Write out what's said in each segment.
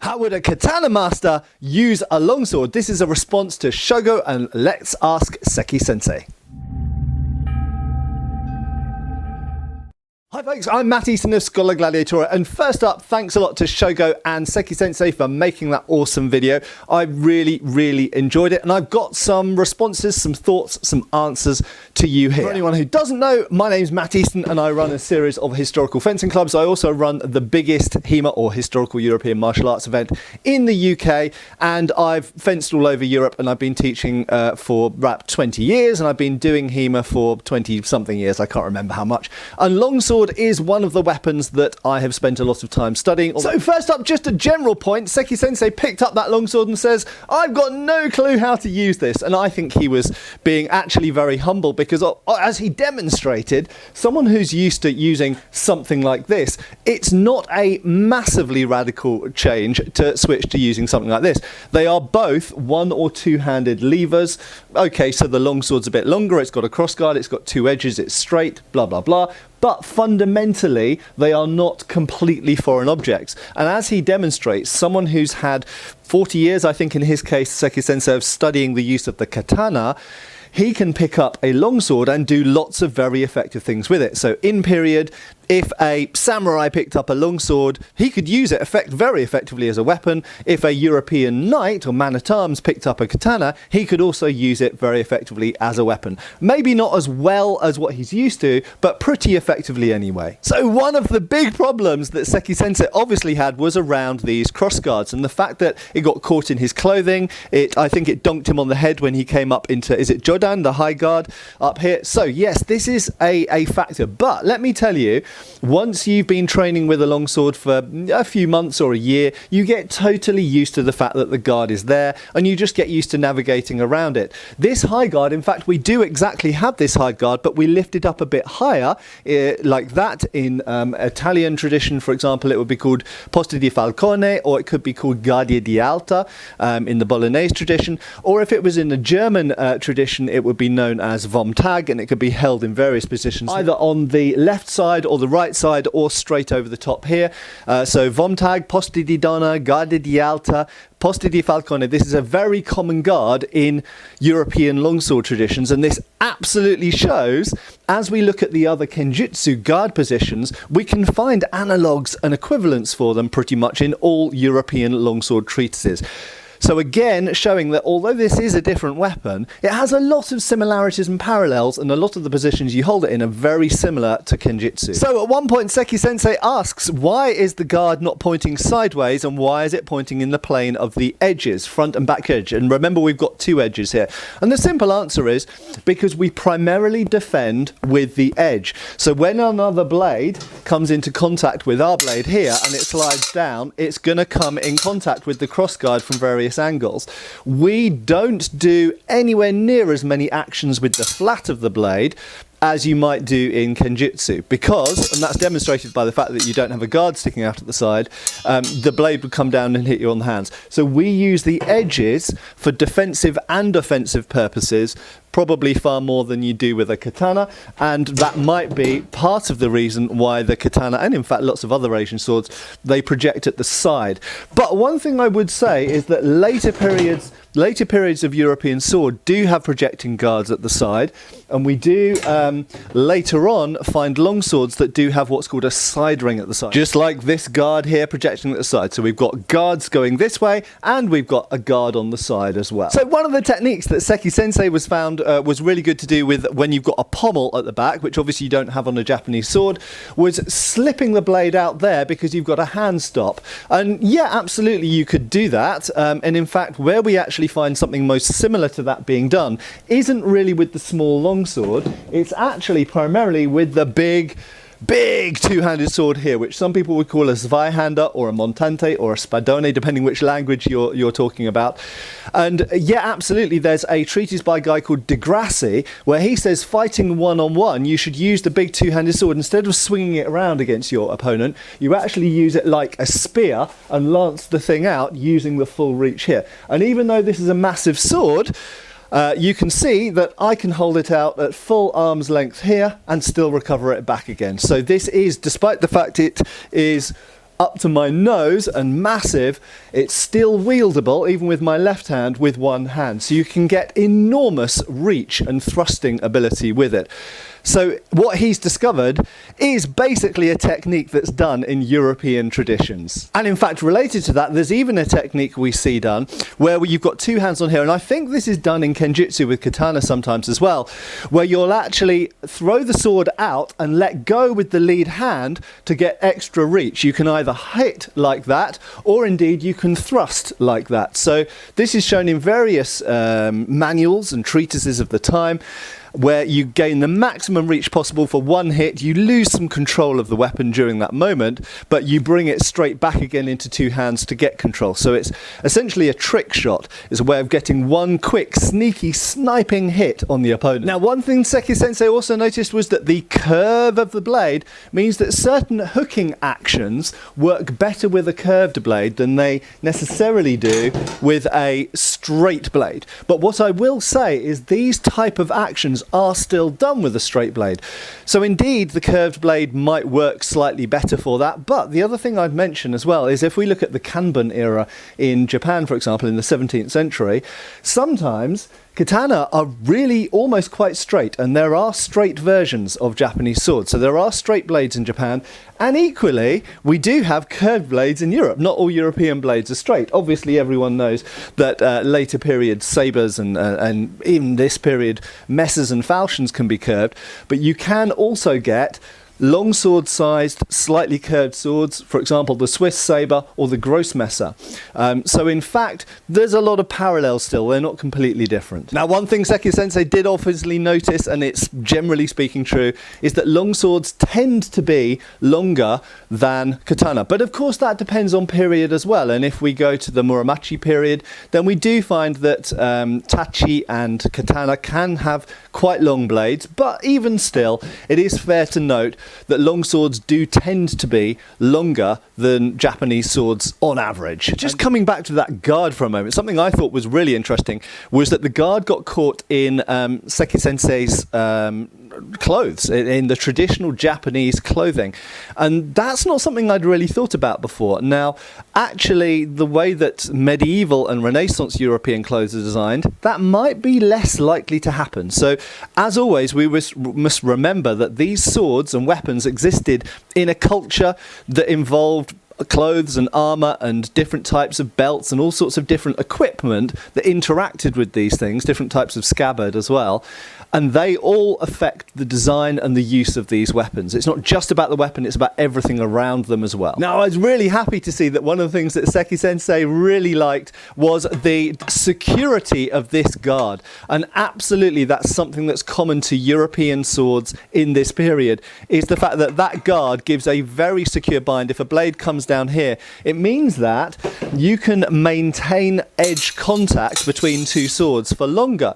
How would a katana master use a longsword? This is a response to Shogo and Let's Ask Seki Sensei. Hi folks, I'm Matt Easton of Schola Gladiatoria, and first up, thanks a lot to Shogo and Seki Sensei for making that awesome video. I really enjoyed it, and I've got some responses, some thoughts, some answers to you here. For anyone who doesn't know, my name's Matt Easton and I run a series of historical fencing clubs. I also run the biggest HEMA, or Historical European Martial Arts event, in the UK, and I've fenced all over Europe, and I've been teaching for about 20 years, and I've been doing HEMA for 20 something years, I can't remember how much. And longsword is one of the weapons that I have spent a lot of time studying. So first up, just a general point, Seki Sensei picked up that longsword and says, I've got no clue how to use this. And I think he was being actually very humble, because as he demonstrated, someone who's used to using something like this, it's not a massively radical change to switch to using something like this. They are both one or two-handed levers. Okay, so the longsword's a bit longer, it's got a crossguard, it's got two edges, it's straight, blah blah blah. But fundamentally, they are not completely foreign objects. And as he demonstrates, someone who's had 40 years, I think in his case, Seki Sensei, of studying the use of the katana, he can pick up a longsword and do lots of very effective things with it. So in period, if a samurai picked up a longsword, he could use it very effectively as a weapon. If a European knight or man-at-arms picked up a katana, he could also use it very effectively as a weapon. Maybe not as well as what he's used to, but pretty effectively anyway. So one of the big problems that Seki Sensei obviously had was around these crossguards, and the fact that it got caught in his clothing. I think it donked him on the head when he came up into, is it Jodan, the high guard up here? So yes, this is a factor, but let me tell you, once you've been training with a longsword for a few months or a year, you get totally used to the fact that the guard is there, and you just get used to navigating around it. This high guard, in fact, we do exactly have this high guard, but we lift it up a bit higher, like that. In Italian tradition, for example, it would be called Poste di Falcone, or it could be called Guardia di Alta in the Bolognese tradition, or if it was in the German tradition, it would be known as Vomtag, and it could be held in various positions, either on the left side or the right side, or straight over the top here. So Vomtag, Poste di Donna, Guardia di Alta, Poste di Falcone. This is a very common guard in European longsword traditions, and this absolutely shows, as we look at the other Kenjutsu guard positions, we can find analogues and equivalents for them pretty much in all European longsword treatises. So again, showing that although this is a different weapon, it has a lot of similarities and parallels, and a lot of the positions you hold it in are very similar to Kenjutsu. So at one point, Seki Sensei asks, why is the guard not pointing sideways, and why is it pointing in the plane of the edges, front and back edge? And remember, we've got two edges here. And the simple answer is because we primarily defend with the edge. So when another blade comes into contact with our blade here and it slides down, it's going to come in contact with the crossguard from various angles. We don't do anywhere near as many actions with the flat of the blade as you might do in Kenjutsu, because, and that's demonstrated by the fact that you don't have a guard sticking out at the side, the blade would come down and hit you on the hands. So we use the edges for defensive and offensive purposes, probably far more than you do with a katana, and that might be part of the reason why the katana, and in fact lots of other Asian swords, they project at the side. But one thing I would say is that later periods of European sword do have projecting guards at the side, and we do later on find longswords that do have what's called a side ring at the side, just like this guard here projecting at the side. So we've got guards going this way, and we've got a guard on the side as well. So one of the techniques that Seki Sensei was found was really good to do with when you've got a pommel at the back, which obviously you don't have on a Japanese sword, was slipping the blade out there because you've got a hand stop. And yeah, absolutely you could do that, and in fact where we actually find something most similar to that being done isn't really with the small longsword, it's actually primarily with the big two-handed sword here, which some people would call a Zweihander or a Montante or a Spadone, depending which language you're talking about. And yeah, absolutely, there's a treatise by a guy called De Grassi where he says fighting one-on-one, you should use the big two-handed sword. Instead of swinging it around against your opponent, you actually use it like a spear and lance the thing out using the full reach here. And even though this is a massive sword, you can see that I can hold it out at full arm's length here and still recover it back again. So this is, despite the fact it is up to my nose and massive, it's still wieldable even with my left hand with one hand. So you can get enormous reach and thrusting ability with it. So what he's discovered is basically a technique that's done in European traditions. And in fact, related to that, there's even a technique we see done where you've got two hands on here, and I think this is done in Kenjutsu with katana sometimes as well, where you'll actually throw the sword out and let go with the lead hand to get extra reach. You can either hit like that, or indeed you can thrust like that. So this is shown in various manuals and treatises of the time, where you gain the maximum reach possible for one hit. You lose some control of the weapon during that moment, but you bring it straight back again into two hands to get control. So it's essentially a trick shot. It's a way of getting one quick, sneaky, sniping hit on the opponent. Now, one thing Seki Sensei also noticed was that the curve of the blade means that certain hooking actions work better with a curved blade than they necessarily do with a straight blade. But what I will say is these type of actions are still done with a straight blade. So indeed, the curved blade might work slightly better for that. But the other thing I'd mention as well is if we look at the Kanban era in Japan, for example, in the 17th century, sometimes katana are really almost quite straight, and there are straight versions of Japanese swords. So there are straight blades in Japan, and equally, we do have curved blades in Europe. Not all European blades are straight. Obviously, everyone knows that later period sabres and even this period messes and falchions can be curved, but you can also get longsword sized, slightly curved swords, for example the Swiss sabre or the Grossmesser. So in fact, there's a lot of parallels still. They're not completely different. Now, one thing Seki Sensei did obviously notice, and it's generally speaking true, is that longswords tend to be longer than katana. But of course that depends on period as well, and if we go to the Muromachi period, then we do find that tachi and katana can have quite long blades, but even still, it is fair to note that longswords do tend to be longer than Japanese swords on average. Just coming back to that guard for a moment, something I thought was really interesting was that the guard got caught in Seki Sensei's clothes, in the traditional Japanese clothing, and that's not something I'd really thought about before. Now, actually, the way that medieval and Renaissance European clothes are designed, that might be less likely to happen. So, as always, we must remember that these swords and weapons existed in a culture that involved clothes and armour and different types of belts and all sorts of different equipment that interacted with these things, different types of scabbard as well, and they all affect the design and the use of these weapons. It's not just about the weapon, it's about everything around them as well. Now, I was really happy to see that one of the things that Seki Sensei really liked was the security of this guard, and absolutely that's something that's common to European swords in this period, is the fact that that guard gives a very secure bind. If a blade comes down here, it means that you can maintain edge contact between two swords for longer.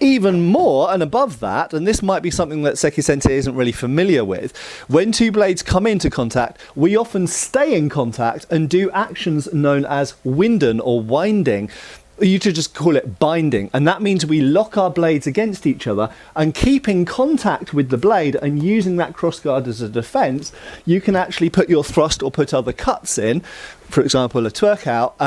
Even more and above that, and this might be something that Seki Sensei isn't really familiar with, when two blades come into contact, we often stay in contact and do actions known as winden or winding. You could just call it binding, and that means we lock our blades against each other and keep in contact with the blade, and using that crossguard as a defense, you can actually put your thrust or put other cuts in, for example a twerk out,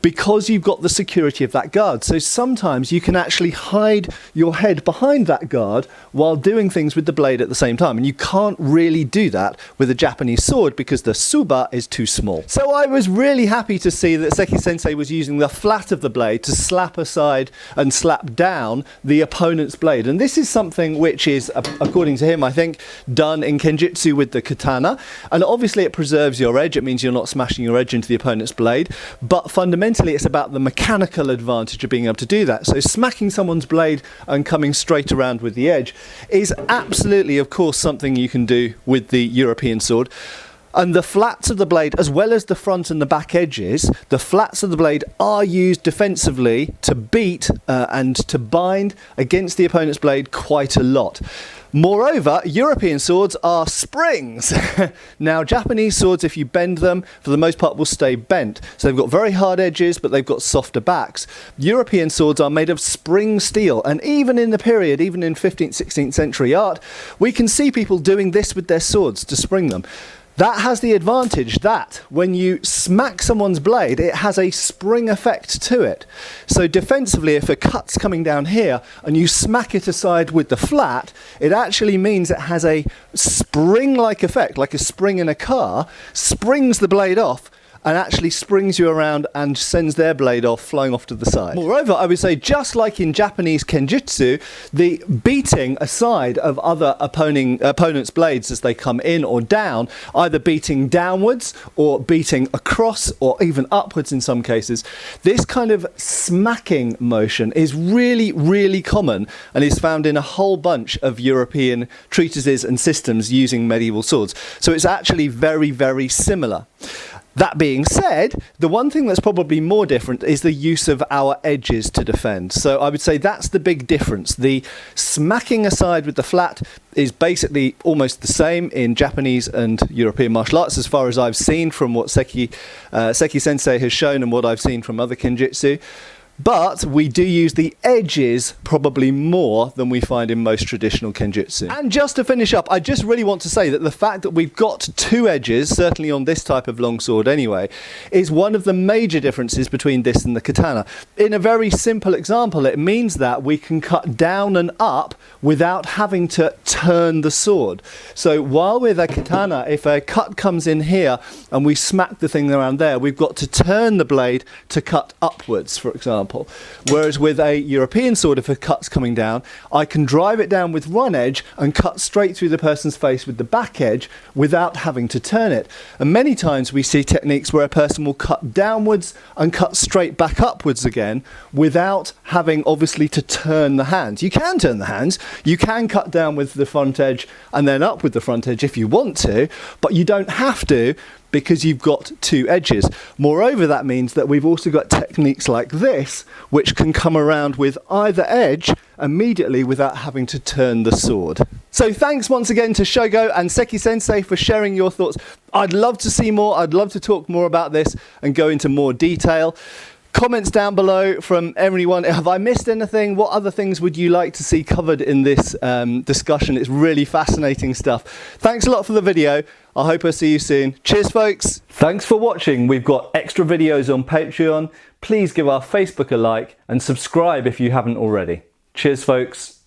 because you've got the security of that guard. So sometimes you can actually hide your head behind that guard while doing things with the blade at the same time, and you can't really do that with a Japanese sword because the tsuba is too small. So I was really happy to see that Seki Sensei was using the flat of the blade to slap aside and slap down the opponent's blade, and this is something which is, according to him, I think, done in Kenjutsu with the katana, and obviously it preserves your edge. It means you're not smashing your edge into the opponent's blade, but fundamentally it's about the mechanical advantage of being able to do that. So smacking someone's blade and coming straight around with the edge is absolutely, of course, something you can do with the European sword. And the flats of the blade, as well as the front and the back edges, the flats of the blade are used defensively to beat and to bind against the opponent's blade quite a lot. Moreover, European swords are springs. Now, Japanese swords, if you bend them, for the most part will stay bent. So they've got very hard edges, but they've got softer backs. European swords are made of spring steel, and even in the period, even in 15th, 16th century art, we can see people doing this with their swords to spring them. That has the advantage that when you smack someone's blade, it has a spring effect to it. So defensively, if a cut's coming down here and you smack it aside with the flat, it actually means it has a spring-like effect, like a spring in a car, springs the blade off, and actually springs you around and sends their blade off, flying off to the side. Moreover, I would say, just like in Japanese kenjutsu, the beating aside of other opponents' blades as they come in or down, either beating downwards or beating across or even upwards in some cases, this kind of smacking motion is really, really common and is found in a whole bunch of European treatises and systems using medieval swords. So it's actually very, very similar. That being said, the one thing that's probably more different is the use of our edges to defend. So I would say that's the big difference. The smacking aside with the flat is basically almost the same in Japanese and European martial arts as far as I've seen from what Seki Sensei has shown and what I've seen from other kenjutsu. But we do use the edges probably more than we find in most traditional kenjutsu. And just to finish up, I just really want to say that the fact that we've got two edges, certainly on this type of longsword anyway, is one of the major differences between this and the katana. In a very simple example, it means that we can cut down and up without having to turn the sword. So while with a katana, if a cut comes in here and we smack the thing around there, we've got to turn the blade to cut upwards, for example. Whereas with a European sword, if a cut's coming down, I can drive it down with one edge and cut straight through the person's face with the back edge without having to turn it. And many times we see techniques where a person will cut downwards and cut straight back upwards again without having obviously to turn the hands. You can turn the hands, you can cut down with the front edge and then up with the front edge if you want to, but you don't have to, because you've got two edges. Moreover, that means that we've also got techniques like this, which can come around with either edge immediately without having to turn the sword. So thanks once again to Shogo and Seki Sensei for sharing your thoughts. I'd love to see more, I'd love to talk more about this and go into more detail. Comments down below from everyone. Have I missed anything? What other things would you like to see covered in this discussion? It's really fascinating stuff. Thanks a lot for the video. I hope I'll see you soon. Cheers, folks. Thanks for watching. We've got extra videos on Patreon. Please give our Facebook a like and subscribe if you haven't already. Cheers, folks.